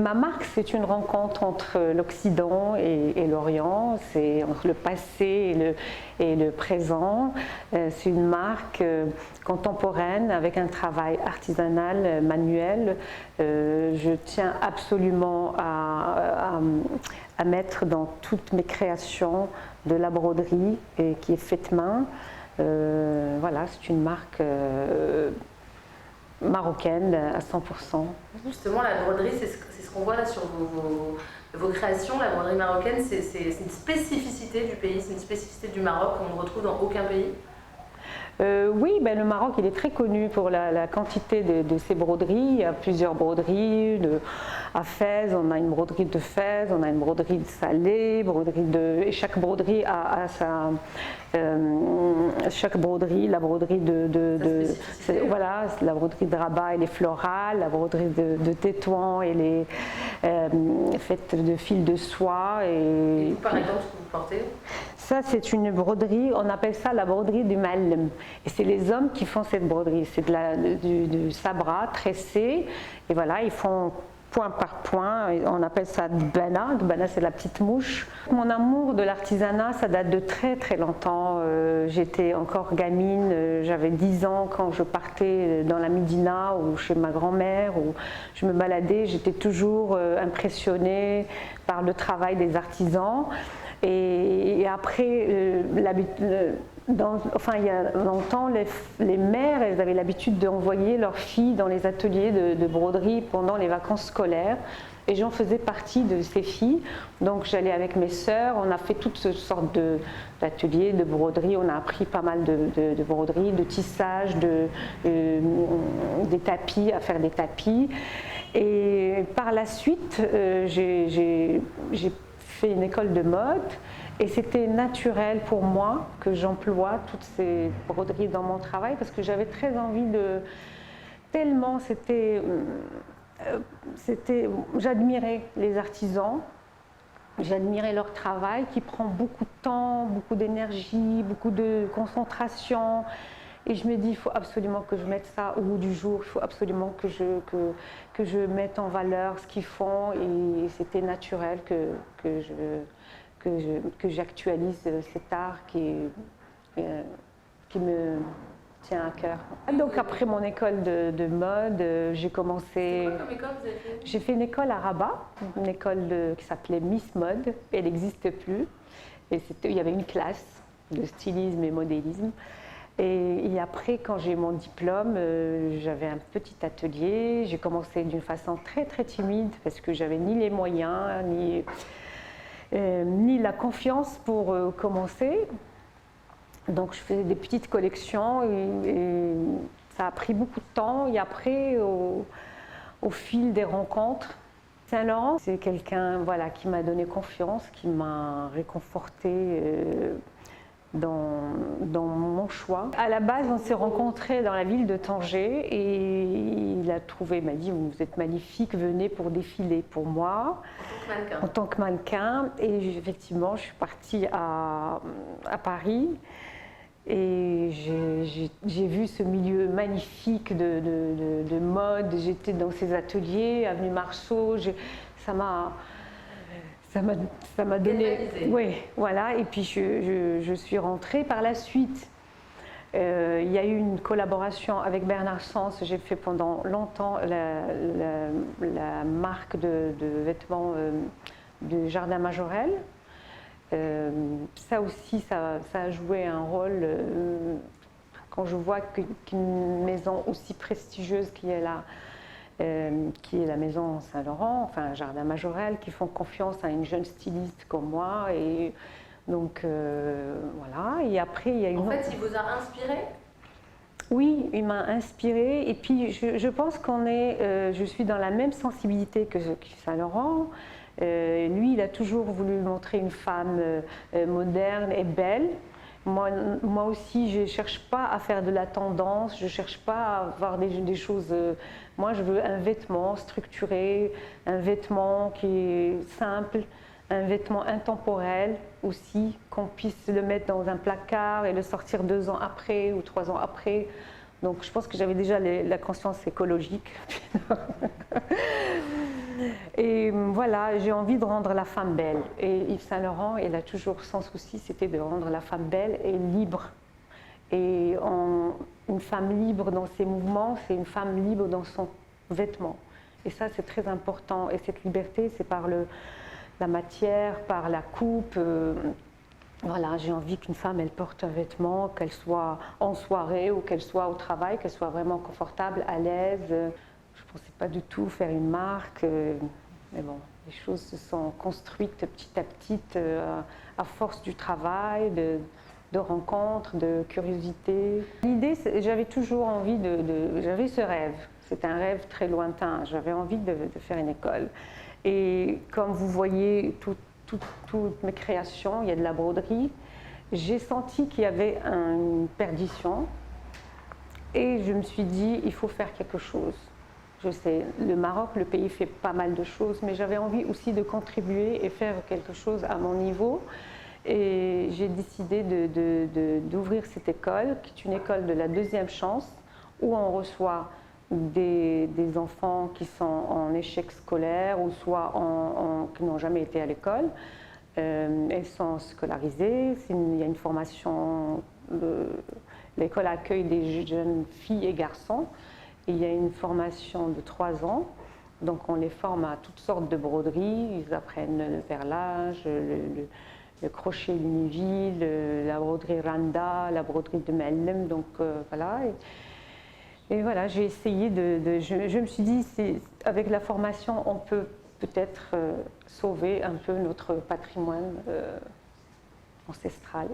Ma marque, c'est une rencontre entre l'Occident et l'Orient, c'est entre le passé et le présent. C'est une marque contemporaine avec un travail artisanal, manuel. Je tiens absolument à mettre dans toutes mes créations de la broderie qui est faite main. Voilà, c'est une marque marocaine à 100%. Justement, la broderie, c'est ce qu'on voit là sur vos créations. La broderie marocaine, c'est une spécificité du pays, c'est une spécificité du Maroc qu'on ne retrouve dans aucun pays. Oui, le Maroc il est très connu pour la quantité de ses broderies. Il y a plusieurs broderies. À Fès, on a une broderie de Fès, on a une broderie de Salé, et chaque broderie a sa... chaque broderie, la broderie voilà, la broderie de Rabat elle est florale, la broderie de Tétouan elle est faite de fils de soie. Et vous, par exemple, ce que vous portez? Ça, c'est une broderie, on appelle ça la broderie du Mallem. Et c'est les hommes qui font cette broderie. C'est du sabra tressé. Et voilà, ils font point par point. On appelle ça dbana. Dbana, c'est la petite mouche. Mon amour de l'artisanat, ça date de très très longtemps. J'étais encore gamine. J'avais 10 ans quand je partais dans la Médina ou chez ma grand-mère, où je me baladais. J'étais toujours impressionnée par le travail des artisans. Et après, il y a longtemps, les mères, elles avaient l'habitude d'envoyer leurs filles dans les ateliers de broderie pendant les vacances scolaires. Et j'en faisais partie de ces filles. Donc j'allais avec mes sœurs, on a fait toutes sortes d'ateliers de broderie. On a appris pas mal de broderie, de tissage, des tapis, à faire des tapis. Et par la suite, j'ai fait une école de mode et c'était naturel pour moi que j'emploie toutes ces broderies dans mon travail parce que j'avais très envie j'admirais les artisans, j'admirais leur travail qui prend beaucoup de temps, beaucoup d'énergie, beaucoup de concentration. Et je me dis, il faut absolument que je mette ça au goût du jour, il faut absolument que je mette en valeur ce qu'ils font. Et c'était naturel que j'actualise cet art qui me tient à cœur. Donc après mon école de mode, j'ai commencé... C'est quoi comme école vous avez fait? J'ai fait une école à Rabat, une école qui s'appelait Miss Mode, elle n'existe plus. Et il y avait une classe de stylisme et modélisme. Et après, quand j'ai eu mon diplôme, j'avais un petit atelier. J'ai commencé d'une façon très très timide parce que j'avais ni les moyens, ni la confiance pour commencer. Donc je faisais des petites collections et ça a pris beaucoup de temps. Et après, au fil des rencontres, Saint-Laurent, c'est quelqu'un qui m'a donné confiance, qui m'a réconfortée dans mon choix. À la base, on s'est rencontrés dans la ville de Tanger et il m'a dit vous êtes magnifique, venez pour défiler pour moi en tant que mannequin. Et effectivement, je suis partie à Paris et j'ai vu ce milieu magnifique de mode. J'étais dans ces ateliers, avenue Marceau, ça m'a donné... Oui, voilà. Et puis je suis rentrée par la suite. Il y a eu une collaboration avec Bernard Sens. J'ai fait pendant longtemps la marque de vêtements du Jardin Majorelle. Ça aussi, ça a joué un rôle. Quand je vois qu'une maison aussi prestigieuse qui est la maison Saint-Laurent, enfin Jardin Majorelle, qui font confiance à une jeune styliste comme moi. Et donc voilà. Et après, il y a une... En fait, il vous a inspiré? Oui, il m'a inspiré. Et puis, je pense je suis dans la même sensibilité que Saint-Laurent. Lui, il a toujours voulu montrer une femme moderne et belle. Moi aussi, je ne cherche pas à faire de la tendance, je ne cherche pas à avoir des choses... moi, je veux un vêtement structuré, un vêtement qui est simple, un vêtement intemporel aussi, qu'on puisse le mettre dans un placard et le sortir 2 ans après ou 3 ans après. Donc je pense que j'avais déjà la conscience écologique. Et voilà, j'ai envie de rendre la femme belle. Et Yves Saint Laurent, il a toujours son souci, c'était de rendre la femme belle et libre. Et une femme libre dans ses mouvements, c'est une femme libre dans son vêtement. Et ça, c'est très important. Et cette liberté, c'est par la matière, par la coupe. Voilà, j'ai envie qu'une femme, elle porte un vêtement, qu'elle soit en soirée ou qu'elle soit au travail, qu'elle soit vraiment confortable, à l'aise. Je ne pensais pas du tout faire une marque. Mais bon, les choses se sont construites petit à petit à force du travail, de rencontres, de curiosité. L'idée, j'avais toujours envie j'avais ce rêve. C'est un rêve très lointain. J'avais envie de faire une école. Et comme vous voyez, toutes mes créations, il y a de la broderie. J'ai senti qu'il y avait une perdition. Et je me suis dit, il faut faire quelque chose. Je sais, le Maroc, le pays fait pas mal de choses, mais j'avais envie aussi de contribuer et faire quelque chose à mon niveau. Et j'ai décidé d'ouvrir cette école, qui est une école de la deuxième chance, où on reçoit des enfants qui sont en échec scolaire ou soit qui n'ont jamais été à l'école. Elles sont scolarisées, il y a une formation, l'école accueille des jeunes filles et garçons. Il y a une formation de 3 ans, donc on les forme à toutes sortes de broderies. Ils apprennent le perlage, le crochet Lunéville, la broderie Randa, la broderie de Mellem, donc voilà. Et voilà, j'ai essayé je me suis dit, avec la formation, on peut peut-être sauver un peu notre patrimoine ancestral.